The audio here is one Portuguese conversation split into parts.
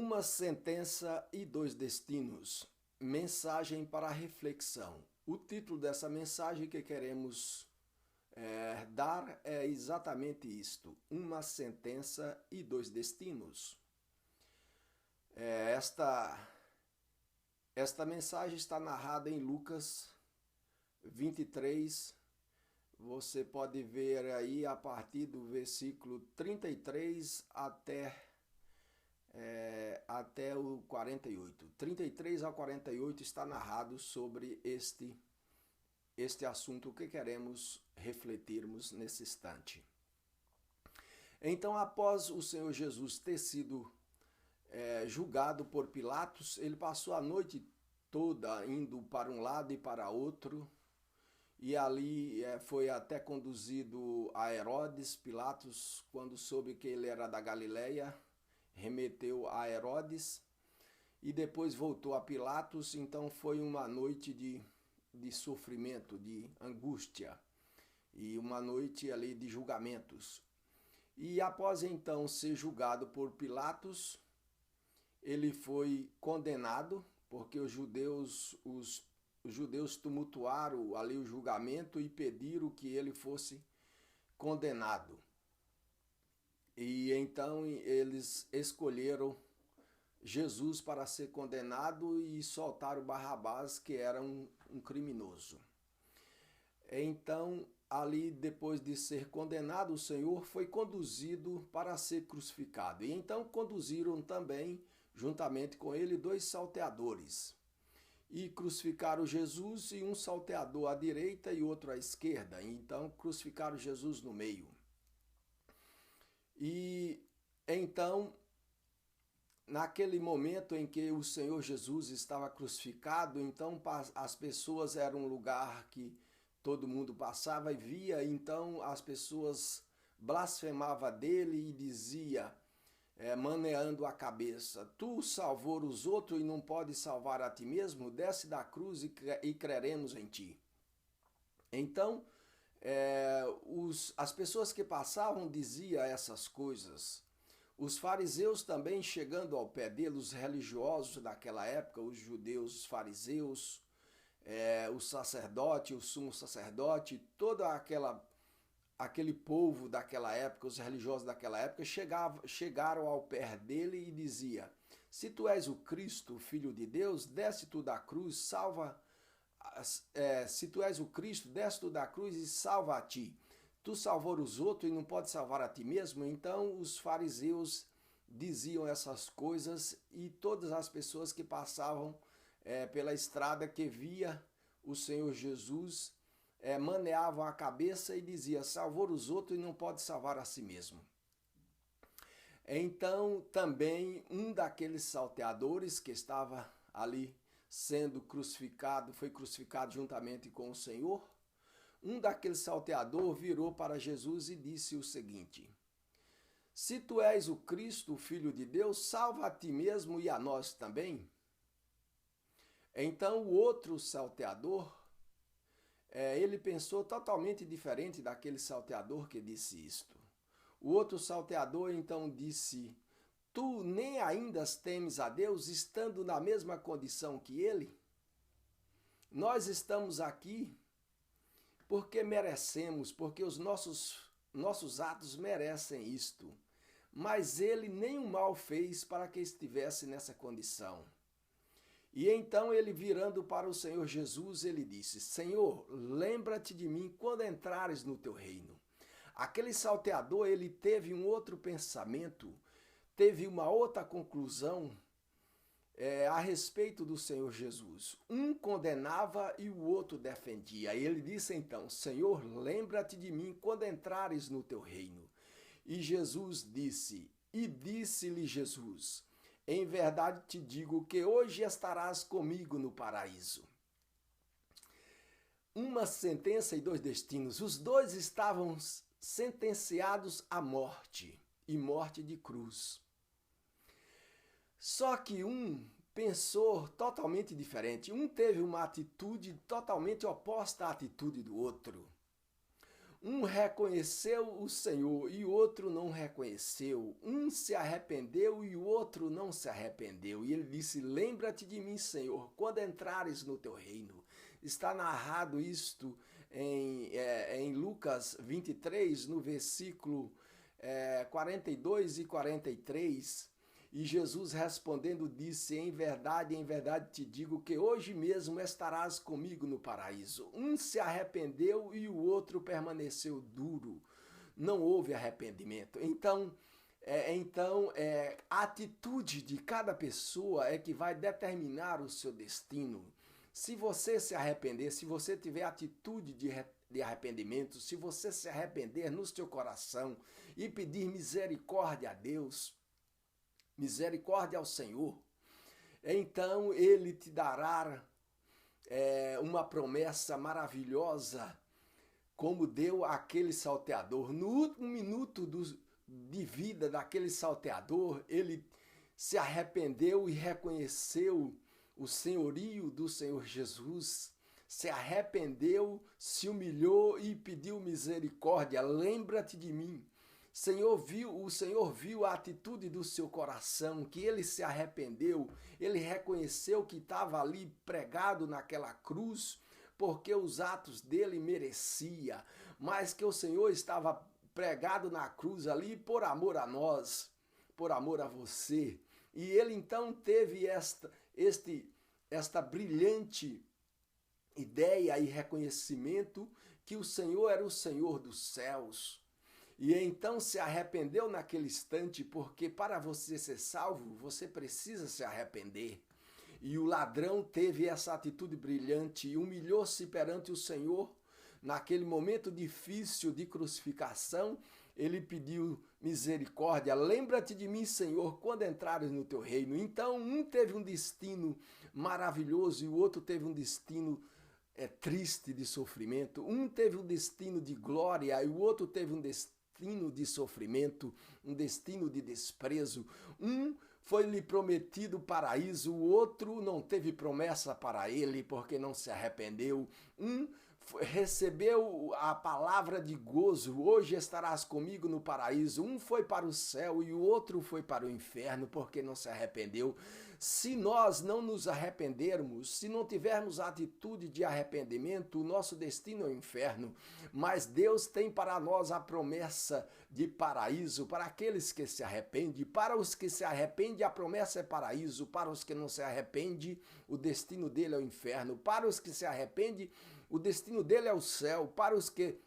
Uma sentença e dois destinos. Mensagem para reflexão. O título dessa mensagem que queremos dar é exatamente isto: uma sentença e dois destinos. Esta mensagem está narrada em Lucas 23. Você pode ver aí a partir do versículo 33 até o 48. 33 ao 48 está narrado sobre este assunto que queremos refletirmos nesse instante. Então, após o Senhor Jesus ter sido julgado por Pilatos, ele passou a noite toda indo para um lado e para outro, e ali foi até conduzido a Herodes. Pilatos, quando soube que ele era da Galileia, remeteu a Herodes e depois voltou a Pilatos. Então foi uma noite de sofrimento, de angústia, e uma noite ali de julgamentos. E após então ser julgado por Pilatos, ele foi condenado, porque os judeus tumultuaram ali o julgamento e pediram que ele fosse condenado. E então eles escolheram Jesus para ser condenado e soltaram Barrabás, que era um criminoso. Então, ali, depois de ser condenado, o Senhor foi conduzido para ser crucificado. E então conduziram também, juntamente com ele, dois salteadores. E crucificaram Jesus, e um salteador à direita e outro à esquerda. Então crucificaram Jesus no meio. E então, naquele momento em que o Senhor Jesus estava crucificado, então as pessoas, era um lugar que todo mundo passava e via, então as pessoas blasfemavam dele e dizia, maneando a cabeça: tu salvou os outros e não pode salvar a ti mesmo? Desce da cruz e creremos em ti. Então, as pessoas que passavam diziam essas coisas. Os fariseus também, chegando ao pé dele, os religiosos daquela época, os judeus, os fariseus, o sacerdote, o sumo sacerdote, todo aquele povo daquela época, os religiosos daquela época, chegaram ao pé dele e dizia: se tu és o Cristo, o Filho de Deus, desce tu da cruz, se tu és o Cristo, desce tu da cruz e salva a ti. Tu salvou os outros e não pode salvar a ti mesmo? Então os fariseus diziam essas coisas, e todas as pessoas que passavam pela estrada, que via o Senhor Jesus, maneavam a cabeça e diziam: salvou os outros e não pode salvar a si mesmo. Então também um daqueles salteadores que estava ali sendo crucificado, foi crucificado juntamente com o Senhor. Um daqueles salteadores virou para Jesus e disse o seguinte: se tu és o Cristo, o Filho de Deus, salva a ti mesmo e a nós também. Então o outro salteador, ele pensou totalmente diferente daquele salteador que disse isto. O outro salteador então disse: tu nem ainda temes a Deus, estando na mesma condição que ele? Nós estamos aqui porque merecemos, porque os nossos atos merecem isto. Mas ele nenhum mal fez para que estivesse nessa condição. E então ele, virando para o Senhor Jesus, ele disse: Senhor, lembra-te de mim quando entrares no teu reino. Aquele salteador, ele teve um outro pensamento, teve uma outra conclusão a respeito do Senhor Jesus. Um condenava e o outro defendia. E ele disse então: Senhor, lembra-te de mim quando entrares no teu reino. E Jesus disse, e disse-lhe Jesus: em verdade te digo que hoje estarás comigo no paraíso. Uma sentença e dois destinos. Os dois estavam sentenciados à morte, e morte de cruz. Só que um pensou totalmente diferente. Um teve uma atitude totalmente oposta à atitude do outro. Um reconheceu o Senhor e o outro não reconheceu. Um se arrependeu e o outro não se arrependeu. E ele disse: lembra-te de mim, Senhor, quando entrares no teu reino. Está narrado isto em Lucas 23, no versículo 42 e 43. E Jesus respondendo disse: em verdade te digo que hoje mesmo estarás comigo no paraíso. Um se arrependeu e o outro permaneceu duro. Não houve arrependimento. Então, a atitude de cada pessoa é que vai determinar o seu destino. Se você se arrepender, se você tiver atitude de arrependimento, se você se arrepender no seu coração e pedir misericórdia a Deus, misericórdia ao Senhor, então Ele te dará uma promessa maravilhosa, como deu àquele salteador. No último minuto de vida daquele salteador, ele se arrependeu e reconheceu o senhorio do Senhor Jesus, se arrependeu, se humilhou e pediu misericórdia. Lembra-te de mim. O Senhor viu a atitude do seu coração, que ele se arrependeu, ele reconheceu que estava ali pregado naquela cruz, porque os atos dele merecia, mas que o Senhor estava pregado na cruz ali por amor a nós, por amor a você. E ele então teve esta brilhante ideia e reconhecimento que o Senhor era o Senhor dos céus. E então se arrependeu naquele instante, porque para você ser salvo, você precisa se arrepender. E o ladrão teve essa atitude brilhante e humilhou-se perante o Senhor. Naquele momento difícil de crucificação, ele pediu misericórdia. Lembra-te de mim, Senhor, quando entrares no teu reino. Então, um teve um destino maravilhoso e o outro teve um destino triste de sofrimento. Um teve um destino de glória e o outro teve um destino de sofrimento, um destino de desprezo. Um foi-lhe prometido paraíso, o outro não teve promessa para ele, porque não se arrependeu. Um recebeu a palavra de gozo: hoje estarás comigo no paraíso. Um foi para o céu e o outro foi para o inferno, porque não se arrependeu. Se nós não nos arrependermos, se não tivermos a atitude de arrependimento, o nosso destino é o inferno. Mas Deus tem para nós a promessa de paraíso para aqueles que se arrependem. Para os que se arrependem, a promessa é paraíso. Para os que não se arrependem, o destino dele é o inferno. Para os que se arrependem, o destino dele é o céu. Para os que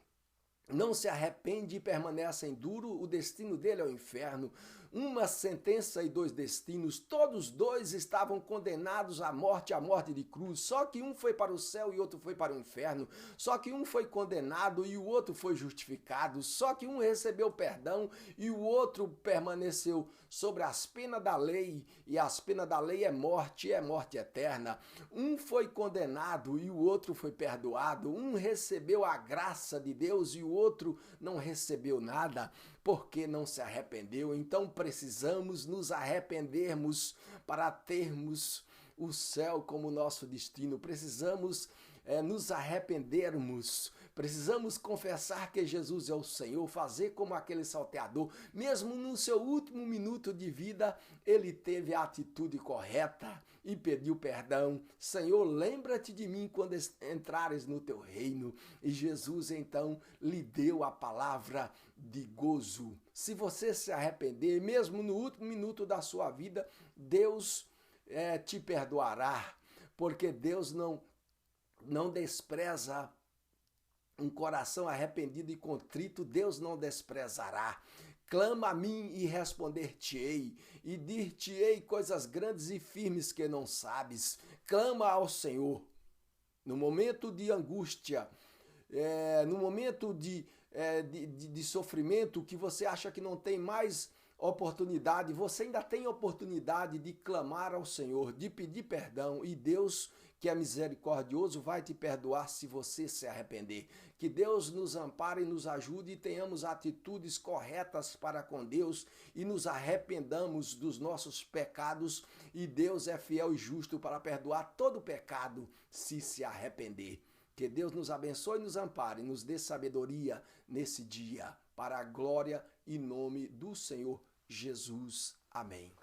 não se arrependem e permanecem duro, o destino dele é o inferno. Uma sentença e dois destinos, todos dois estavam condenados à morte de cruz, só que um foi para o céu e outro foi para o inferno, só que um foi condenado e o outro foi justificado, só que um recebeu perdão e o outro permaneceu sobre as penas da lei, e as penas da lei é morte eterna. Um foi condenado e o outro foi perdoado, um recebeu a graça de Deus e o outro não recebeu nada, porque não se arrependeu. Então precisamos nos arrependermos para termos o céu como nosso destino. Precisamos nos arrependermos. Precisamos confessar que Jesus é o Senhor, fazer como aquele salteador. Mesmo no seu último minuto de vida, ele teve a atitude correta e pediu perdão. Senhor, lembra-te de mim quando entrares no teu reino. E Jesus então lhe deu a palavra de gozo. Se você se arrepender, mesmo no último minuto da sua vida, Deus te perdoará, porque Deus não despreza um coração arrependido e contrito. Deus não desprezará. Clama a mim e responder-te-ei, e dir-te-ei coisas grandes e firmes que não sabes. Clama ao Senhor. No momento de angústia, no momento de sofrimento, que você acha que não tem mais oportunidade, você ainda tem oportunidade de clamar ao Senhor, de pedir perdão, e Deus, que é misericordioso, vai te perdoar se você se arrepender. Que Deus nos ampare e nos ajude e tenhamos atitudes corretas para com Deus e nos arrependamos dos nossos pecados, e Deus é fiel e justo para perdoar todo pecado se arrepender. Que Deus nos abençoe e nos ampare, nos dê sabedoria nesse dia, para a glória e nome do Senhor Jesus. Amém.